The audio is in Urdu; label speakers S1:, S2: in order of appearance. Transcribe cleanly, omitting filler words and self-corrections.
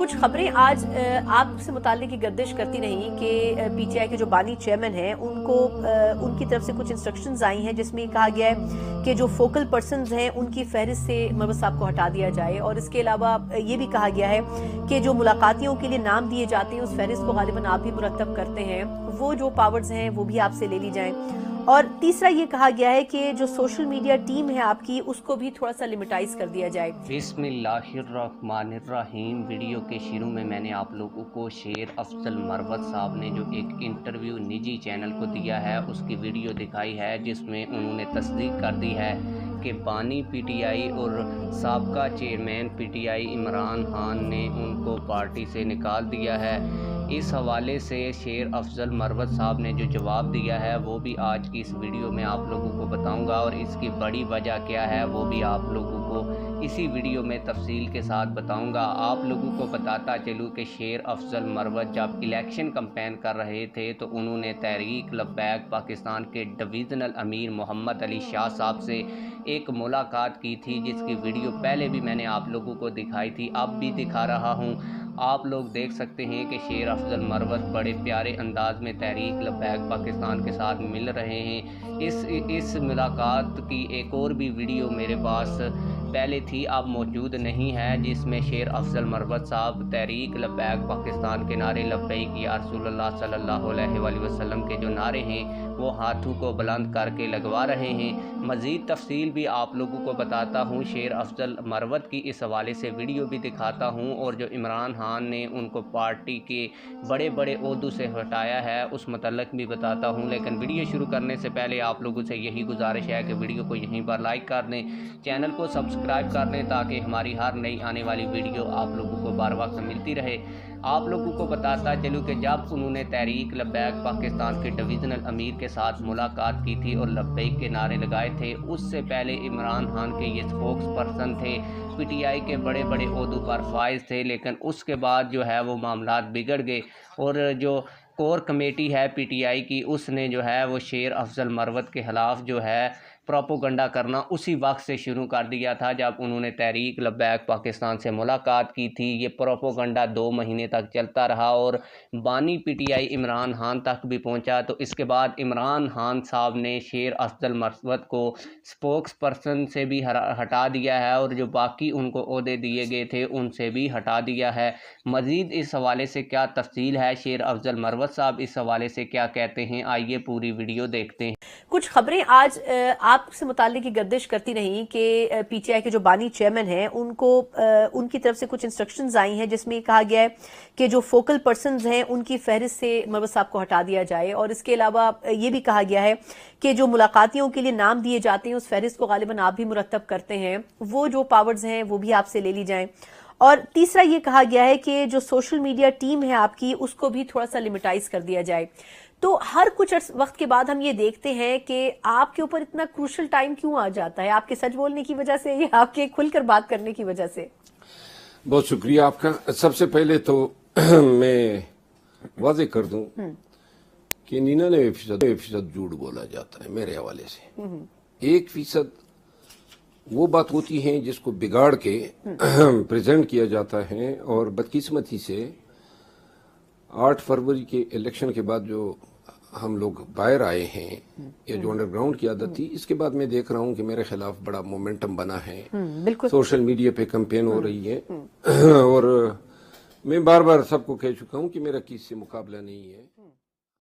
S1: کچھ خبریں آج آپ سے متعلق کی گردش کرتی رہیں کہ پی ٹی آئی کے جو بانی چیئرمین ہیں ان کی طرف سے کچھ انسٹرکشنز آئی ہیں جس میں کہا گیا ہے کہ جو فوکل پرسنز ہیں ان کی فہرست سے مروت صاحب کو ہٹا دیا جائے، اور اس کے علاوہ یہ بھی کہا گیا ہے کہ جو ملاقاتیوں کے لیے نام دیے جاتے ہیں اس فہرست کو غالباً آپ بھی مرتب کرتے ہیں، وہ جو پاورز ہیں وہ بھی آپ سے لے لی جائیں۔ اور تیسرا یہ کہا گیا ہے کہ جو سوشل میڈیا ٹیم ہے آپ کی اس کو بھی تھوڑا سا لیمیٹائز کر دیا جائے۔
S2: بسم اللہ الرحمن الرحیم۔ ویڈیو کے شروع میں میں نے آپ لوگوں کو شیر افضل مروت صاحب نے جو ایک انٹرویو نجی چینل کو دیا ہے اس کی ویڈیو دکھائی ہے، جس میں انہوں نے تصدیق کر دی ہے کہ بانی پی ٹی آئی اور سابقہ chairman P T I Imran Khan نے ان کو پارٹی سے نکال دیا ہے۔ اس حوالے سے شیر افضل مروت صاحب نے جو جواب دیا ہے وہ بھی آج کی اس ویڈیو میں آپ لوگوں کو بتاؤں گا، اور اس کی بڑی وجہ کیا ہے وہ بھی آپ لوگوں کو اسی ویڈیو میں تفصیل کے ساتھ بتاؤں گا۔ آپ لوگوں کو بتاتا چلوں کہ شیر افضل مروت جب الیکشن کمپین کر رہے تھے تو انہوں نے تحریک لبیک پاکستان کے ڈویژنل امیر محمد علی شاہ صاحب سے ایک ملاقات کی تھی، جس کی ویڈیو پہلے بھی میں نے آپ لوگوں کو دکھائی تھی، اب بھی دکھا رہا ہوں۔ آپ لوگ دیکھ سکتے ہیں کہ شیر افضل مروت بڑے پیارے انداز میں تحریک لبیک پاکستان کے ساتھ مل رہے ہیں۔ اس ملاقات کی ایک اور بھی ویڈیو میرے پاس پہلے تھی، اب موجود نہیں ہے، جس میں شیر افضل مروت صاحب تحریک لبیک پاکستان کے نعرے لبیک یا رسول اللہ صلی اللہ علیہ وآلہ وسلم کے جو نعرے ہیں وہ ہاتھوں کو بلند کر کے لگوا رہے ہیں۔ مزید تفصیل بھی آپ لوگوں کو بتاتا ہوں، شیر افضل مروت کی اس حوالے سے ویڈیو بھی دکھاتا ہوں، اور جو عمران خان نے ان کو پارٹی کے بڑے بڑے عہدوں سے ہٹایا ہے اس متعلق بھی بتاتا ہوں۔ لیکن ویڈیو شروع کرنے سے پہلے آپ لوگوں سے یہی گزارش ہے کہ ویڈیو کو یہیں پر لائک کر دیں، چینل کو سبسکرائب کر دیں تاکہ ہماری ہر نئی آنے والی ویڈیو آپ لوگوں کو بار وقت ملتی رہے۔ آپ لوگوں کو بتاتا چلوں کہ جب انہوں نے تحریک لبیک پاکستان کے ڈویژنل امیر کے ساتھ ملاقات کی تھی اور لبیک کے نعرے لگائے تھے، اس سے پہلے عمران خان کے یہ اسپوکس پرسن تھے، پی ٹی آئی کے بڑے بڑے عہدوں پر فائز تھے، لیکن اس کے بعد جو ہے وہ معاملات بگڑ گئے، اور جو کور کمیٹی ہے پی ٹی آئی کی اس نے جو ہے وہ شیر افضل مروت کے خلاف جو ہے پروپوگنڈا کرنا اسی وقت سے شروع کر دیا تھا جب انہوں نے تحریک لبیک پاکستان سے ملاقات کی تھی۔ یہ پروپوگنڈا 2 مہینے تک چلتا رہا اور بانی P T I Imran Khan تک بھی پہنچا، تو اس کے بعد عمران خان صاحب نے شیر افضل مروت کو سپوکس پرسن سے بھی ہٹا دیا ہے، اور جو باقی ان کو عہدے دیے گئے تھے ان سے بھی ہٹا دیا ہے۔ مزید اس حوالے سے کیا تفصیل ہے، شیر افضل مروت صاحب اس حوالے سے کیا کہتے ہیں، آئیے پوری ویڈیو دیکھتے ہیں۔
S1: کچھ خبریں آج آپ سے متعلق کی گردش کرتی رہیں کہ پی ٹی آئی کے جو بانی چیئرمین ہیں ان کی طرف سے کچھ انسٹرکشنز آئی ہیں جس میں کہا گیا ہے کہ جو فوکل پرسنز ہیں ان کی فہرست سے مروت صاحب کو ہٹا دیا جائے، اور اس کے علاوہ یہ بھی کہا گیا ہے کہ جو ملاقاتیوں کے لیے نام دیے جاتے ہیں اس فہرست کو غالباً آپ بھی مرتب کرتے ہیں، وہ جو پاورز ہیں وہ بھی آپ سے لے لی جائیں۔ اور تیسرا یہ کہا گیا ہے کہ جو سوشل میڈیا ٹیم ہے آپ کی اس کو بھی تھوڑا سا لیمیٹائز کر دیا جائے۔ تو ہر کچھ وقت کے بعد ہم یہ دیکھتے ہیں کہ آپ کے اوپر اتنا کروشل ٹائم کیوں آ جاتا ہے؟ آپ کے سچ بولنے کی وجہ سے یا آپ کے کھل کر بات کرنے کی وجہ سے؟
S3: بہت شکریہ آپ کا۔ سب سے پہلے تو میں واضح کر دوں کہ 99% جھوٹ بولا جاتا ہے میرے حوالے سے، 1% وہ بات ہوتی ہے جس کو بگاڑ کے پریزنٹ کیا جاتا ہے، اور بدقسمتی سے 8 فروری کے الیکشن کے بعد جو ہم لوگ باہر آئے ہیں یا جو انڈر گراؤنڈ کی عادت تھی، اس کے بعد میں دیکھ رہا ہوں کہ میرے خلاف بڑا مومنٹم بنا ہے، سوشل میڈیا پہ کمپین ہو رہی ہے، اور میں بار بار سب کو کہہ چکا ہوں کہ میرا کسی سے مقابلہ نہیں ہے۔